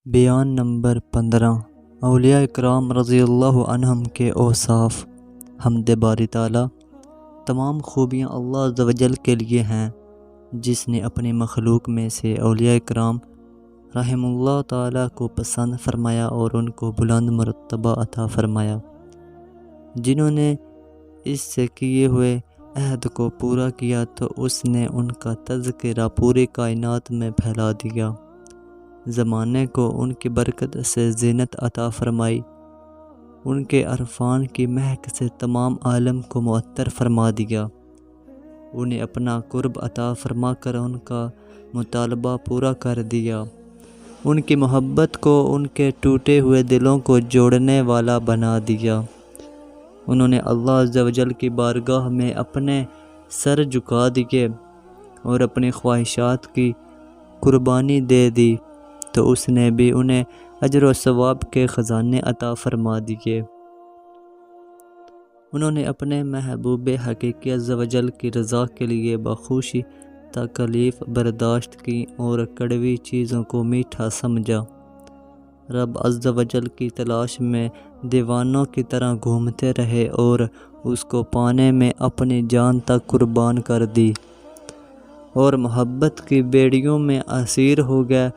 بیان نمبر 15 اولیاء اکرام رضی اللہ عنہم کے اوصاف۔ حمد باری تعالیٰ، تمام خوبیاں اللہ عز و جل کے لیے ہیں، جس نے اپنی مخلوق میں سے اولیاء اکرام رحم اللہ تعالیٰ کو پسند فرمایا اور ان کو بلند مرتبہ عطا فرمایا، جنہوں نے اس سے کیے ہوئے عہد کو پورا کیا تو اس نے ان کا تذکرہ پوری کائنات میں پھیلا دیا، زمانے کو ان کی برکت سے زینت عطا فرمائی، ان کے عرفان کی مہک سے تمام عالم کو معطر فرما دیا، انہیں اپنا قرب عطا فرما کر ان کا مطالبہ پورا کر دیا، ان کی محبت کو ان کے ٹوٹے ہوئے دلوں کو جوڑنے والا بنا دیا، انہوں نے اللہ عز و جل کی بارگاہ میں اپنے سر جھکا دیے اور اپنی خواہشات کی قربانی دے دی تو اس نے بھی انہیں اجر و ثواب کے خزانے عطا فرما دیے، انہوں نے اپنے محبوب حقیقی عز و جل کی رضا کے لیے بخوشی تکالیف برداشت کی اور کڑوی چیزوں کو میٹھا سمجھا، رب عز و جل کی تلاش میں دیوانوں کی طرح گھومتے رہے اور اس کو پانے میں اپنی جان تک قربان کر دی اور محبت کی بیڑیوں میں اسیر ہو گئے،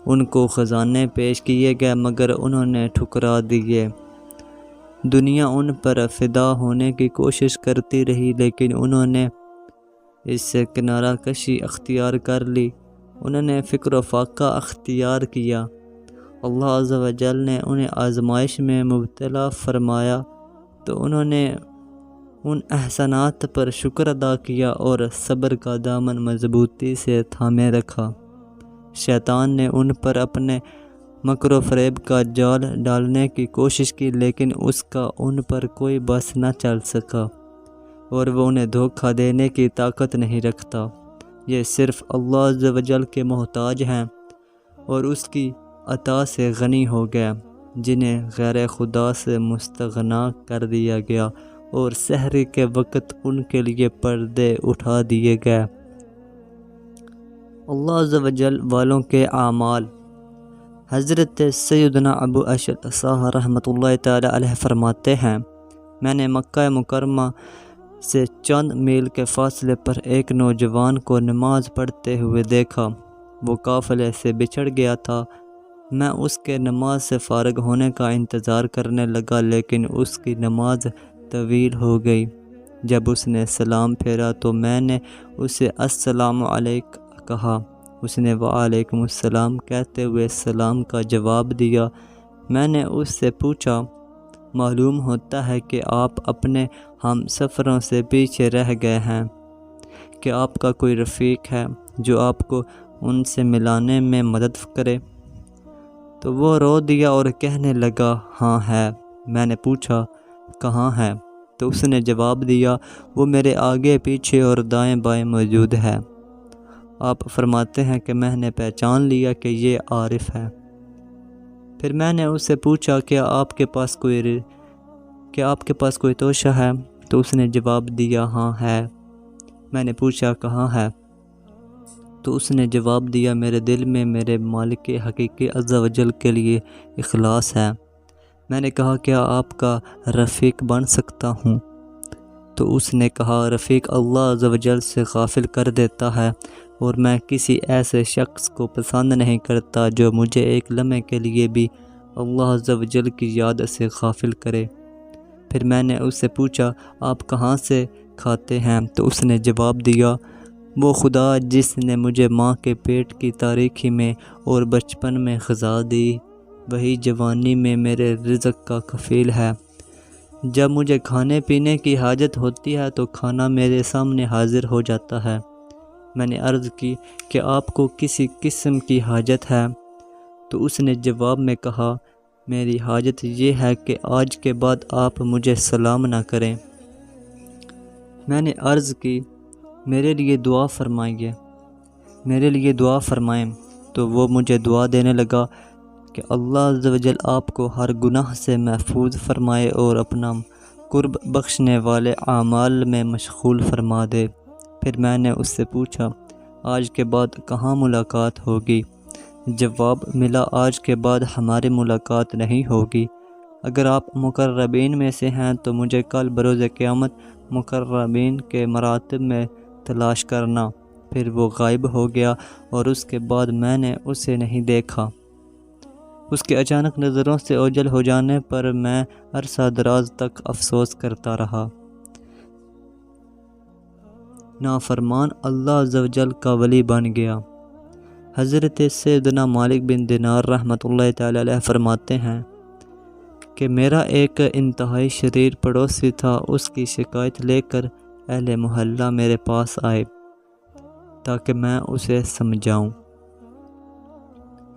ان کو خزانے پیش کیے گئے مگر انہوں نے ٹھکرا دیے، دنیا ان پر فدا ہونے کی کوشش کرتی رہی لیکن انہوں نے اس سے کنارہ کشی اختیار کر لی، انہوں نے فکر و فاقہ اختیار کیا، اللہ عز و جل نے انہیں آزمائش میں مبتلا فرمایا تو انہوں نے ان احسانات پر شکر ادا کیا اور صبر کا دامن مضبوطی سے تھامے رکھا، شیطان نے ان پر اپنے مکر و فریب کا جال ڈالنے کی کوشش کی لیکن اس کا ان پر کوئی بس نہ چل سکا اور وہ انہیں دھوکہ دینے کی طاقت نہیں رکھتا، یہ صرف اللہ عز و جل کے محتاج ہیں اور اس کی عطا سے غنی ہو گئے، جنہیں غیر خدا سے مستغنا کر دیا گیا اور سحری کے وقت ان کے لیے پردے اٹھا دیے گئے۔ اللہ عز و جل والوں کے اعمال۔ حضرت سیدنا ابو اشعث رحمۃ اللہ تعالی علیہ فرماتے ہیں، میں نے مکہ مکرمہ سے چند میل کے فاصلے پر ایک نوجوان کو نماز پڑھتے ہوئے دیکھا، وہ قافلے سے بچھڑ گیا تھا، میں اس کے نماز سے فارغ ہونے کا انتظار کرنے لگا لیکن اس کی نماز طویل ہو گئی، جب اس نے سلام پھیرا تو میں نے اسے السلام علیک کہا، اس نے وعلیکم السلام کہتے ہوئے سلام کا جواب دیا، میں نے اس سے پوچھا، معلوم ہوتا ہے کہ آپ اپنے ہم سفروں سے پیچھے رہ گئے ہیں، کہ آپ کا کوئی رفیق ہے جو آپ کو ان سے ملانے میں مدد کرے؟ تو وہ رو دیا اور کہنے لگا، ہاں ہے۔ میں نے پوچھا، کہاں ہے؟ تو اس نے جواب دیا، وہ میرے آگے پیچھے اور دائیں بائیں موجود ہے۔ آپ فرماتے ہیں کہ میں نے پہچان لیا کہ یہ عارف ہے۔ پھر میں نے اس سے پوچھا، کیا آپ کے پاس کوئی توشہ ہے؟ تو اس نے جواب دیا، ہاں ہے۔ میں نے پوچھا، کہاں ہے؟ تو اس نے جواب دیا، میرے دل میں میرے مالک حقیقی عز و جل کے لیے اخلاص ہے۔ میں نے کہا، کیا آپ کا رفیق بن سکتا ہوں؟ تو اس نے کہا، رفیق اللہ عز و جل سے غافل کر دیتا ہے اور میں کسی ایسے شخص کو پسند نہیں کرتا جو مجھے ایک لمحے کے لیے بھی اللہ عز و جل کی یاد سے غافل کرے۔ پھر میں نے اس سے پوچھا، آپ کہاں سے کھاتے ہیں؟ تو اس نے جواب دیا، وہ خدا جس نے مجھے ماں کے پیٹ کی تاریکی میں اور بچپن میں غذا دی، وہی جوانی میں میرے رزق کا کفیل ہے، جب مجھے کھانے پینے کی حاجت ہوتی ہے تو کھانا میرے سامنے حاضر ہو جاتا ہے۔ میں نے عرض کی کہ آپ کو کسی قسم کی حاجت ہے؟ تو اس نے جواب میں کہا، میری حاجت یہ ہے کہ آج کے بعد آپ مجھے سلام نہ کریں۔ میں نے عرض کی، میرے لیے دعا فرمائیے، میرے لیے دعا فرمائیں۔ تو وہ مجھے دعا دینے لگا کہ اللہ عز و جل آپ کو ہر گناہ سے محفوظ فرمائے اور اپنا قرب بخشنے والے اعمال میں مشغول فرما دے۔ پھر میں نے اس سے پوچھا، آج کے بعد کہاں ملاقات ہوگی؟ جواب ملا، آج کے بعد ہماری ملاقات نہیں ہوگی۔ اگر آپ مقربین میں سے ہیں تو مجھے کل بروز قیامت مقربین کے مراتب میں تلاش کرنا۔ پھر وہ غائب ہو گیا اور اس کے بعد میں نے اسے نہیں دیکھا۔ اس کے اچانک نظروں سے اوجھل ہو جانے پر میں عرصہ دراز تک افسوس کرتا رہا۔ نافرمان اللہ عز و جل کا ولی بن گیا۔ حضرت سیدنا مالک بن دینار رحمۃ اللہ تعالی علیہ فرماتے ہیں کہ میرا ایک انتہائی شریر پڑوسی تھا۔ اس کی شکایت لے کر اہل محلہ میرے پاس آئے تاکہ میں اسے سمجھاؤں۔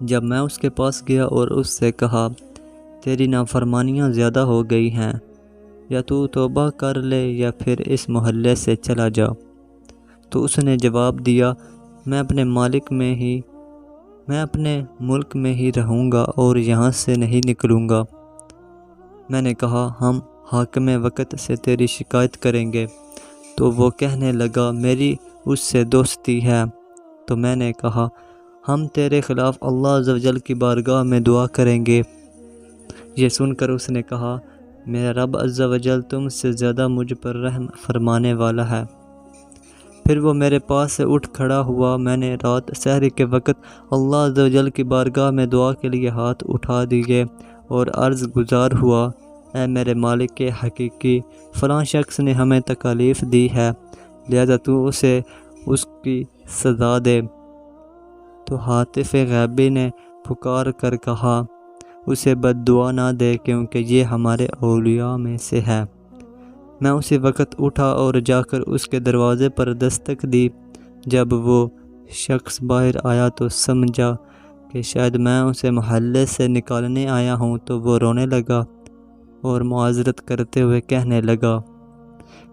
جب میں اس کے پاس گیا اور اس سے کہا تیری نافرمانیاں زیادہ ہو گئی ہیں، یا تو توبہ کر لے یا پھر اس محلے سے چلا جا، تو اس نے جواب دیا میں اپنے ملک میں ہی رہوں گا اور یہاں سے نہیں نکلوں گا۔ میں نے کہا ہم حاکم وقت سے تیری شکایت کریں گے، تو وہ کہنے لگا میری اس سے دوستی ہے۔ تو میں نے کہا ہم تیرے خلاف اللہ عز و جل کی بارگاہ میں دعا کریں گے۔ یہ سن کر اس نے کہا میرا رب عز و جل تم سے زیادہ مجھ پر رحم فرمانے والا ہے۔ پھر وہ میرے پاس سے اٹھ کھڑا ہوا۔ میں نے رات سحر کے وقت اللہ عز و جل کی بارگاہ میں دعا کے لیے ہاتھ اٹھا دیے اور عرض گزار ہوا اے میرے مالک کے حقیقی، فلاں شخص نے ہمیں تکالیف دی ہے، لہذا تو اسے اس کی سزا دے۔ تو ہاتف غیبی نے پکار کر کہا اسے بد دعا نہ دے کیونکہ یہ ہمارے اولیاء میں سے ہے۔ میں اسی وقت اٹھا اور جا کر اس کے دروازے پر دستک دی۔ جب وہ شخص باہر آیا تو سمجھا کہ شاید میں اسے محلے سے نکالنے آیا ہوں، تو وہ رونے لگا اور معذرت کرتے ہوئے کہنے لگا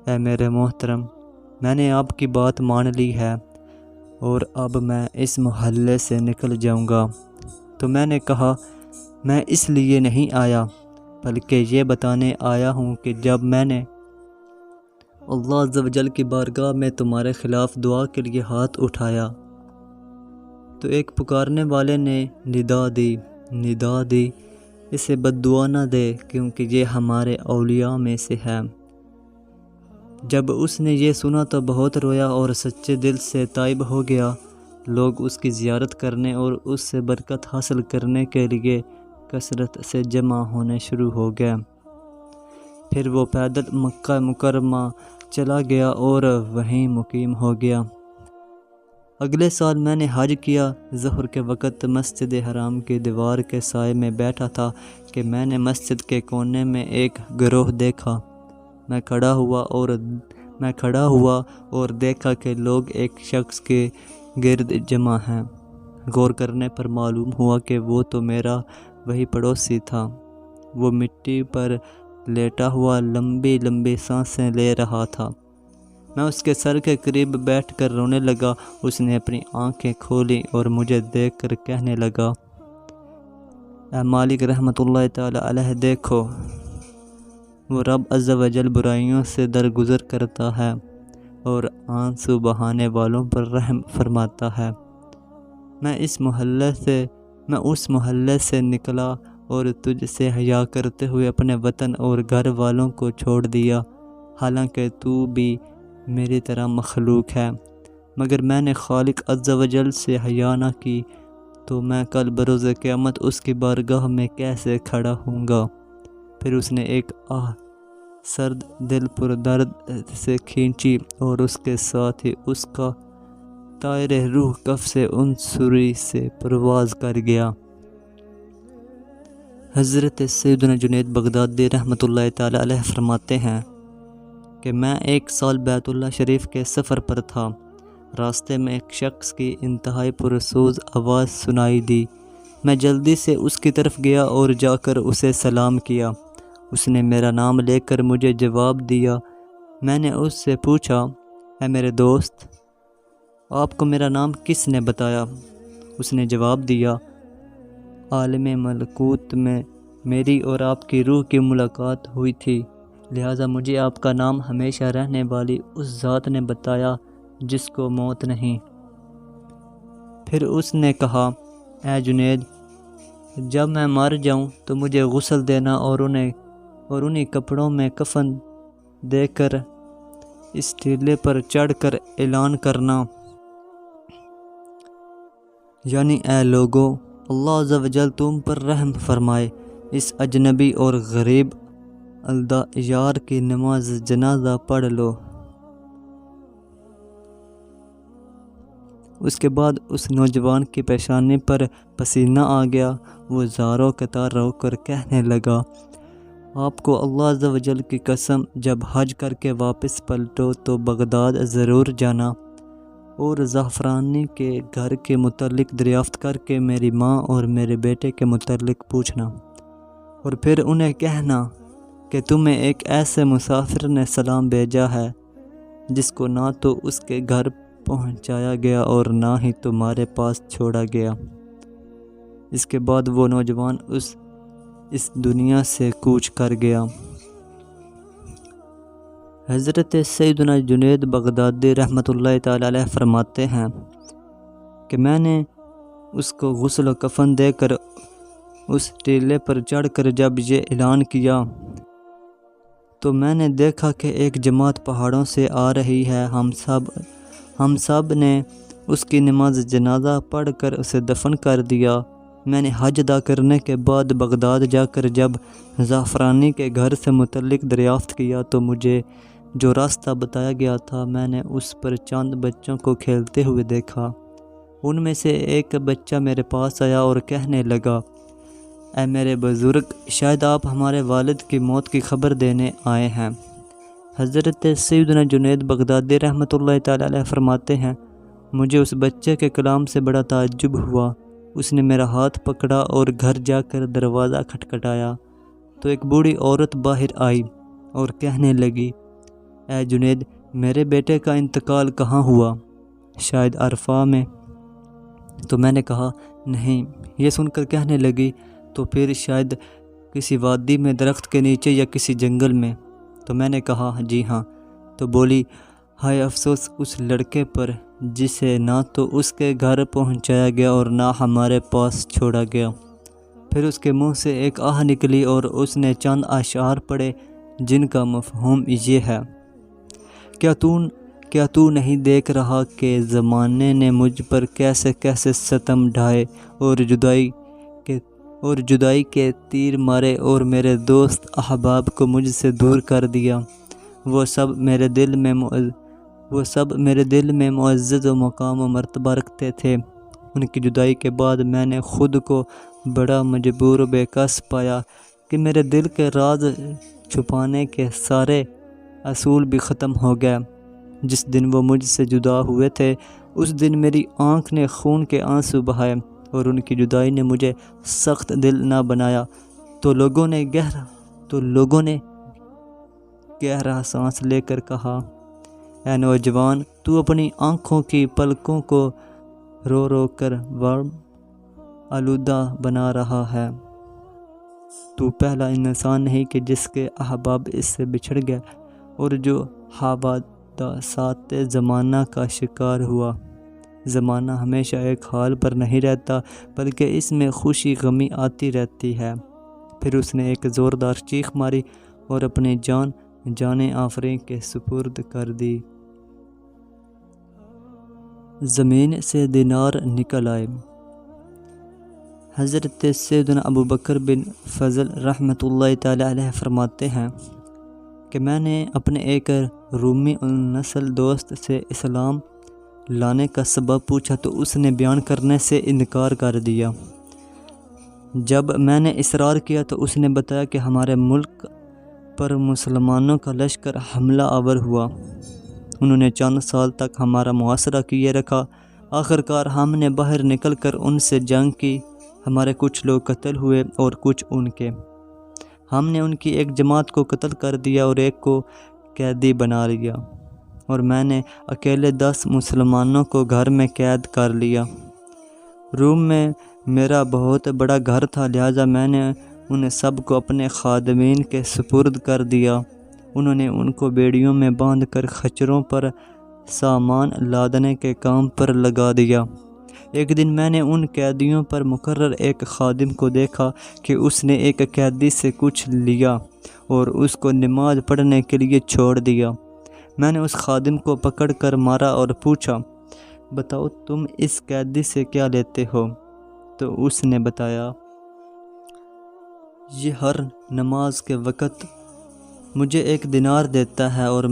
اے میرے محترم، میں نے آپ کی بات مان لی ہے اور اب میں اس محلے سے نکل جاؤں گا۔ تو میں نے کہا میں اس لیے نہیں آیا بلکہ یہ بتانے آیا ہوں کہ جب میں نے اللہ عز و جل کی بارگاہ میں تمہارے خلاف دعا کے لیے ہاتھ اٹھایا تو ایک پکارنے والے نے ندا دی اسے بد دعا نہ دے کیونکہ یہ ہمارے اولیاء میں سے ہے۔ جب اس نے یہ سنا تو بہت رویا اور سچے دل سے تائب ہو گیا۔ لوگ اس کی زیارت کرنے اور اس سے برکت حاصل کرنے کے لیے کثرت سے جمع ہونے شروع ہو گئے۔ پھر وہ پیدل مکہ مکرمہ چلا گیا اور وہیں مقیم ہو گیا۔ اگلے سال میں نے حج کیا۔ ظہر کے وقت مسجد حرام کی دیوار کے سائے میں بیٹھا تھا کہ میں نے مسجد کے کونے میں ایک گروہ دیکھا۔ میں کھڑا ہوا اور دیکھا کہ لوگ ایک شخص کے گرد جمع ہیں۔ غور کرنے پر معلوم ہوا کہ وہ تو میرا وہی پڑوسی تھا۔ وہ مٹی پر لیٹا ہوا لمبی لمبی سانسیں لے رہا تھا۔ میں اس کے سر کے قریب بیٹھ کر رونے لگا۔ اس نے اپنی آنکھیں کھولی اور مجھے دیکھ کر کہنے لگا اے مالک رحمۃ اللہ تعالی علیہ، دیکھو وہ رب عز و جل برائیوں سے درگزر کرتا ہے اور آنسو بہانے والوں پر رحم فرماتا ہے۔ میں اس محلے سے نکلا اور تجھ سے حیا کرتے ہوئے اپنے وطن اور گھر والوں کو چھوڑ دیا، حالانکہ تو بھی میری طرح مخلوق ہے، مگر میں نے خالق عز و جل سے حیا نہ کی تو میں کل بروز قیامت اس کی بارگاہ میں کیسے کھڑا ہوں گا۔ پھر اس نے ایک سرد دل پر درد سے کھینچی اور اس کے ساتھ ہی اس کا طائر روح کف سے ان سوری سے پرواز کر گیا۔ حضرت سیدنا جنید بغدادی رحمۃ اللہ تعالی علیہ فرماتے ہیں کہ میں ایک سال بیت اللہ شریف کے سفر پر تھا۔ راستے میں ایک شخص کی انتہائی پرسوز آواز سنائی دی۔ میں جلدی سے اس کی طرف گیا اور جا کر اسے سلام کیا۔ اس نے میرا نام لے کر مجھے جواب دیا۔ میں نے اس سے پوچھا اے میرے دوست، آپ کو میرا نام کس نے بتایا؟ اس نے جواب دیا عالم ملکوت میں میری اور آپ کی روح کی ملاقات ہوئی تھی، لہٰذا مجھے آپ کا نام ہمیشہ رہنے والی اس ذات نے بتایا جس کو موت نہیں۔ پھر اس نے کہا اے جنید، جب میں مر جاؤں تو مجھے غسل دینا اور انہیں کپڑوں میں کفن دے کر اس ٹیلے پر چڑھ کر اعلان کرنا، یعنی اے لوگو، اللہ عز و جل تم پر رحم فرمائے، اس اجنبی اور غریب یار کی نماز جنازہ پڑھ لو۔ اس کے بعد اس نوجوان کی پیشانی پر پسینہ آ گیا۔ وہ زاروں قطار رو کر کہنے لگا، آپ کو اللہ عز و جل کی قسم، جب حج کر کے واپس پلٹو تو بغداد ضرور جانا اور زعفرانی کے گھر کے متعلق دریافت کر کے میری ماں اور میرے بیٹے کے متعلق پوچھنا، اور پھر انہیں کہنا کہ تمہیں ایک ایسے مسافر نے سلام بھیجا ہے جس کو نہ تو اس کے گھر پہنچایا گیا اور نہ ہی تمہارے پاس چھوڑا گیا۔ اس کے بعد وہ نوجوان اس دنیا سے کوچ کر گیا۔ حضرت سیدنا جنید بغدادی رحمۃ اللہ تعالی علیہ فرماتے ہیں کہ میں نے اس کو غسل و کفن دے کر اس ٹیلے پر چڑھ کر جب یہ اعلان کیا تو میں نے دیکھا کہ ایک جماعت پہاڑوں سے آ رہی ہے۔ ہم سب نے اس کی نماز جنازہ پڑھ کر اسے دفن کر دیا۔ میں نے حج ادا کرنے کے بعد بغداد جا کر جب زعفرانی کے گھر سے متعلق دریافت کیا تو مجھے جو راستہ بتایا گیا تھا، میں نے اس پر چند بچوں کو کھیلتے ہوئے دیکھا۔ ان میں سے ایک بچہ میرے پاس آیا اور کہنے لگا، اے میرے بزرگ، شاید آپ ہمارے والد کی موت کی خبر دینے آئے ہیں۔ حضرت سیدنا جنید بغدادی رحمۃ اللہ تعالی علیہ فرماتے ہیں، مجھے اس بچے کے کلام سے بڑا تعجب ہوا۔ اس نے میرا ہاتھ پکڑا اور گھر جا کر دروازہ کھٹکھٹایا تو ایک بوڑھی عورت باہر آئی اور کہنے لگی، اے جنید، میرے بیٹے کا انتقال کہاں ہوا؟ شاید عرفہ میں۔ تو میں نے کہا، نہیں۔ یہ سن کر کہنے لگی، تو پھر شاید کسی وادی میں، درخت کے نیچے یا کسی جنگل میں۔ تو میں نے کہا، جی ہاں۔ تو بولی، ہائے افسوس اس لڑکے پر جسے نہ تو اس کے گھر پہنچایا گیا اور نہ ہمارے پاس چھوڑا گیا۔ پھر اس کے منہ سے ایک آہ نکلی اور اس نے چند اشعار پڑھے جن کا مفہوم یہ ہے، کیا تو نہیں دیکھ رہا کہ زمانے نے مجھ پر کیسے کیسے ستم ڈھائے اور جدائی کے تیر مارے اور میرے دوست احباب کو مجھ سے دور کر دیا۔ وہ سب میرے دل میں معزز و مقام و مرتبہ رکھتے تھے۔ ان کی جدائی کے بعد میں نے خود کو بڑا مجبور و بے کس پایا کہ میرے دل کے راز چھپانے کے سارے اصول بھی ختم ہو گئے۔ جس دن وہ مجھ سے جدا ہوئے تھے اس دن میری آنکھ نے خون کے آنسو بہائے اور ان کی جدائی نے مجھے سخت دل نہ بنایا۔ تو لوگوں نے گہرا سانس لے کر کہا، اے نوجوان، تو اپنی آنکھوں کی پلکوں کو رو رو کر ورم آلودہ بنا رہا ہے۔ تو پہلا انسان نہیں کہ جس کے احباب اس سے بچھڑ گئے اور جو حوادثات زمانہ کا شکار ہوا۔ زمانہ ہمیشہ ایک حال پر نہیں رہتا بلکہ اس میں خوشی غمی آتی رہتی ہے۔ پھر اس نے ایک زوردار چیخ ماری اور اپنی جان آفریں کے سپرد کر دی۔ زمین سے دینار نکل آئے۔ حضرت سیدنا ابو بکر بن فضل رحمۃ اللہ تعالی علیہ فرماتے ہیں کہ میں نے اپنے ایک رومی نسل دوست سے اسلام لانے کا سبب پوچھا تو اس نے بیان کرنے سے انکار کر دیا۔ جب میں نے اصرار کیا تو اس نے بتایا کہ ہمارے ملک پر مسلمانوں کا لشکر حملہ آور ہوا۔ انہوں نے چند سال تک ہمارا محاصرہ کیے رکھا۔ آخرکار ہم نے باہر نکل کر ان سے جنگ کی۔ ہمارے کچھ لوگ قتل ہوئے اور کچھ ان کے۔ ہم نے ان کی ایک جماعت کو قتل کر دیا اور ایک کو قیدی بنا لیا، اور میں نے اکیلے 10 مسلمانوں کو گھر میں قید کر لیا۔ روم میں میرا بہت بڑا گھر تھا، لہٰذا میں نے ان سب کو اپنے خادمین کے سپرد کر دیا۔ انہوں نے ان کو بیڑیوں میں باندھ کر خچروں پر سامان لادنے کے کام پر لگا دیا۔ ایک دن میں نے ان قیدیوں پر مقرر ایک خادم کو دیکھا کہ اس نے ایک قیدی سے کچھ لیا اور اس کو نماز پڑھنے کے لیے چھوڑ دیا۔ میں نے اس خادم کو پکڑ کر مارا اور پوچھا، بتاؤ تم اس قیدی سے کیا لیتے ہو؟ تو اس نے بتایا، یہ ہر نماز کے وقت مجھے 1 دینار دیتا ہے اور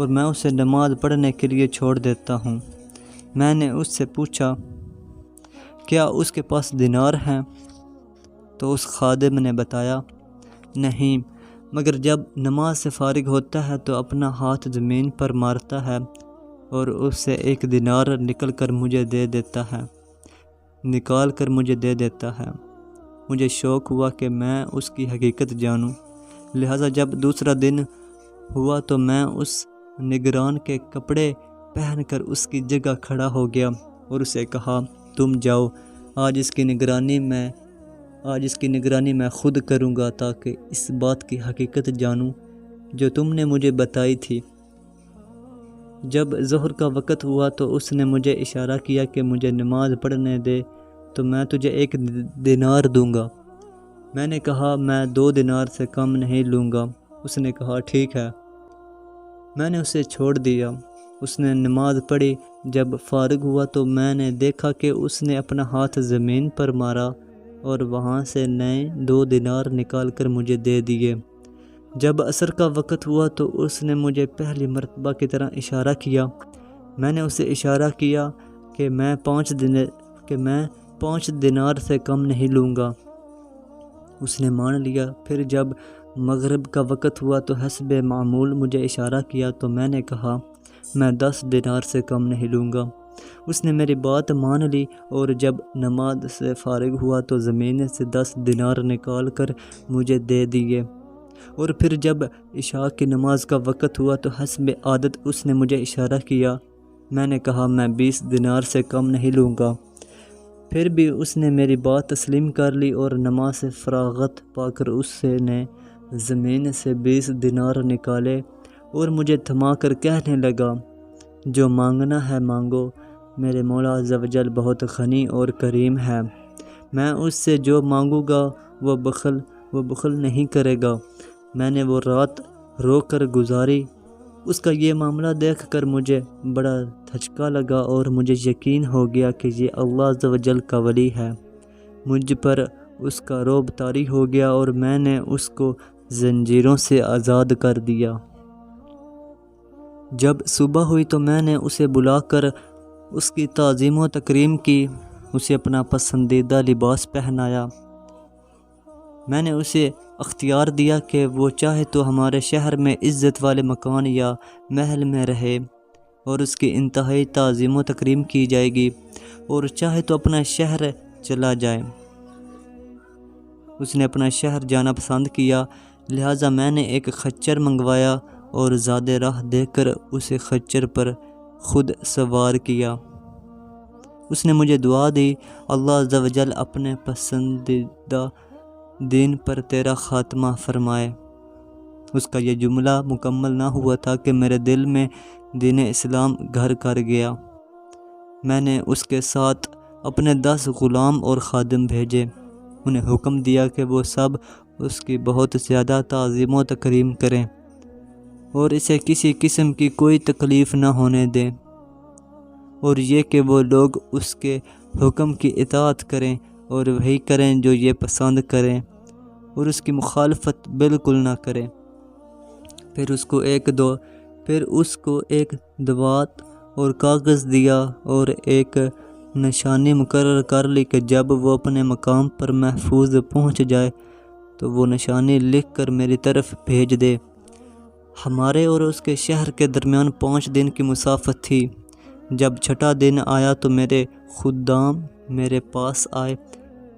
میں اسے نماز پڑھنے کے لیے چھوڑ دیتا ہوں۔ میں نے اس سے پوچھا، کیا اس کے پاس دینار ہیں؟ تو اس خادم نے بتایا، نہیں، مگر جب نماز سے فارغ ہوتا ہے تو اپنا ہاتھ زمین پر مارتا ہے اور اس سے 1 دینار نکال کر مجھے دے دیتا ہے۔ مجھے شوق ہوا کہ میں اس کی حقیقت جانوں، لہٰذا جب دوسرا دن ہوا تو میں اس نگران کے کپڑے پہن کر اس کی جگہ کھڑا ہو گیا اور اسے کہا، تم جاؤ، آج اس کی نگرانی میں خود کروں گا تاکہ اس بات کی حقیقت جانوں جو تم نے مجھے بتائی تھی۔ جب ظہر کا وقت ہوا تو اس نے مجھے اشارہ کیا کہ مجھے نماز پڑھنے دے تو میں تجھے 1 دینار دوں گا۔ میں نے کہا، میں 2 دینار سے کم نہیں لوں گا۔ اس نے کہا، ٹھیک ہے۔ میں نے اسے چھوڑ دیا۔ اس نے نماز پڑھی۔ جب فارغ ہوا تو میں نے دیکھا کہ اس نے اپنا ہاتھ زمین پر مارا اور وہاں سے نئے 2 دینار نکال کر مجھے دے دیے۔ جب عصر کا وقت ہوا تو اس نے مجھے پہلی مرتبہ کی طرح اشارہ کیا۔ میں نے اسے اشارہ کیا کہ میں 5 دینار سے کم نہیں لوں گا۔ اس نے مان لیا۔ پھر جب مغرب کا وقت ہوا تو حسب معمول مجھے اشارہ کیا تو میں نے کہا، میں 10 دینار سے کم نہیں لوں گا۔ اس نے میری بات مان لی اور جب نماز سے فارغ ہوا تو زمین سے 10 دینار نکال کر مجھے دے دیے۔ اور پھر جب عشاء کی نماز کا وقت ہوا تو حسب عادت اس نے مجھے اشارہ کیا۔ میں نے کہا، میں 20 دینار سے کم نہیں لوں گا۔ پھر بھی اس نے میری بات تسلیم کر لی اور نماز سے فراغت پا کر اس نے زمین سے 20 دینار نکالے اور مجھے تھما کر کہنے لگا، جو مانگنا ہے مانگو، میرے مولا عز و جل بہت غنی اور کریم ہے، میں اس سے جو مانگوں گا وہ بخل نہیں کرے گا۔ میں نے وہ رات رو کر گزاری۔ اس کا یہ معاملہ دیکھ کر مجھے بڑا دھچکا لگا اور مجھے یقین ہو گیا کہ یہ اللہ عز و جل کا ولی ہے۔ مجھ پر اس کا رعب طاری ہو گیا اور میں نے اس کو زنجیروں سے آزاد کر دیا۔ جب صبح ہوئی تو میں نے اسے بلا کر اس کی تعظیم و تکریم کی، اسے اپنا پسندیدہ لباس پہنایا۔ میں نے اسے اختیار دیا کہ وہ چاہے تو ہمارے شہر میں عزت والے مکان یا محل میں رہے اور اس کی انتہائی تعظیم و تکریم کی جائے گی، اور چاہے تو اپنا شہر چلا جائے۔ اس نے اپنا شہر جانا پسند کیا، لہٰذا میں نے ایک خچر منگوایا اور زیادہ راہ دے کر اسے خچر پر خود سوار کیا۔ اس نے مجھے دعا دی، اللہ عز و جل اپنے پسندیدہ دین پر تیرا خاتمہ فرمائے۔ اس کا یہ جملہ مکمل نہ ہوا تھا کہ میرے دل میں دین اسلام گھر کر گیا۔ میں نے اس کے ساتھ اپنے 10 غلام اور خادم بھیجے، انہیں حکم دیا کہ وہ سب اس کی بہت زیادہ تعظیم و تکریم کریں اور اسے کسی قسم کی کوئی تکلیف نہ ہونے دیں، اور یہ کہ وہ لوگ اس کے حکم کی اطاعت کریں اور وہی کریں جو یہ پسند کریں اور اس کی مخالفت بالکل نہ کریں۔ پھر اس کو ایک دوات اور کاغذ دیا اور ایک نشانی مقرر کر لی کہ جب وہ اپنے مقام پر محفوظ پہنچ جائے تو وہ نشانی لکھ کر میری طرف بھیج دے۔ ہمارے اور اس کے شہر کے درمیان 5 دن کی مسافت تھی۔ جب 6واں دن آیا تو میرے خدام میرے پاس آئے۔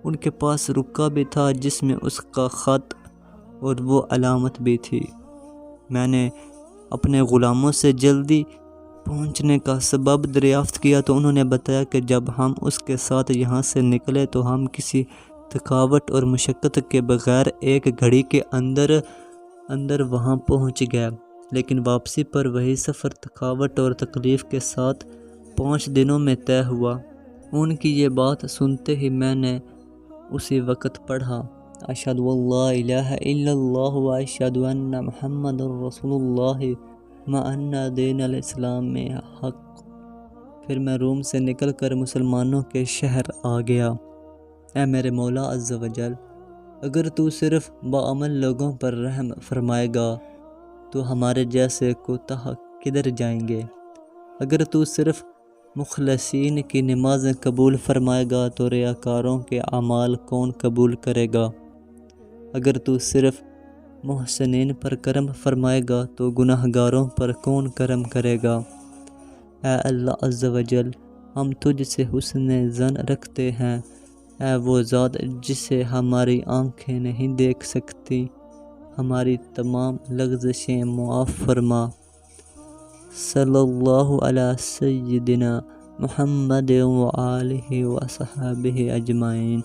ان کے پاس رکا بھی تھا جس میں اس کا خط اور وہ علامت بھی تھی۔ میں نے اپنے غلاموں سے جلدی پہنچنے کا سبب دریافت کیا تو انہوں نے بتایا کہ جب ہم اس کے ساتھ یہاں سے نکلے تو ہم کسی تھکاوٹ اور مشقت کے بغیر 1 گھڑی کے اندر وہاں پہنچ گئے، لیکن واپسی پر وہی سفر تھکاوٹ اور تکلیف کے ساتھ 5 دنوں میں طے ہوا۔ ان کی یہ بات سنتے ہی میں نے اسی وقت پڑھا اشہد واللہ الہ الا اللہ و اشہد ان محمد رسول اللہ ما ان دین الاسلام میں حق۔ پھر میں روم سے نکل کر مسلمانوں کے شہر آ گیا۔ اے میرے مولا عز و جل، اگر تو صرف باعمل لوگوں پر رحم فرمائے گا تو ہمارے جیسے کوتاہ کدھر جائیں گے؟ اگر تو صرف مخلصین کی نمازیں قبول فرمائے گا تو ریاکاروں کے اعمال کون قبول کرے گا؟ اگر تو صرف محسنین پر کرم فرمائے گا تو گناہ گاروں پر کون کرم کرے گا؟ اے اللہ عز و جل، ہم تجھ سے حسن ظن رکھتے ہیں، اے وہ ذات جسے ہماری آنکھیں نہیں دیکھ سکتی، ہماری تمام لغزشیں معاف فرما۔ صلی اللہ علی سیدنا محمد و آلہ و صحابہ اجمعین۔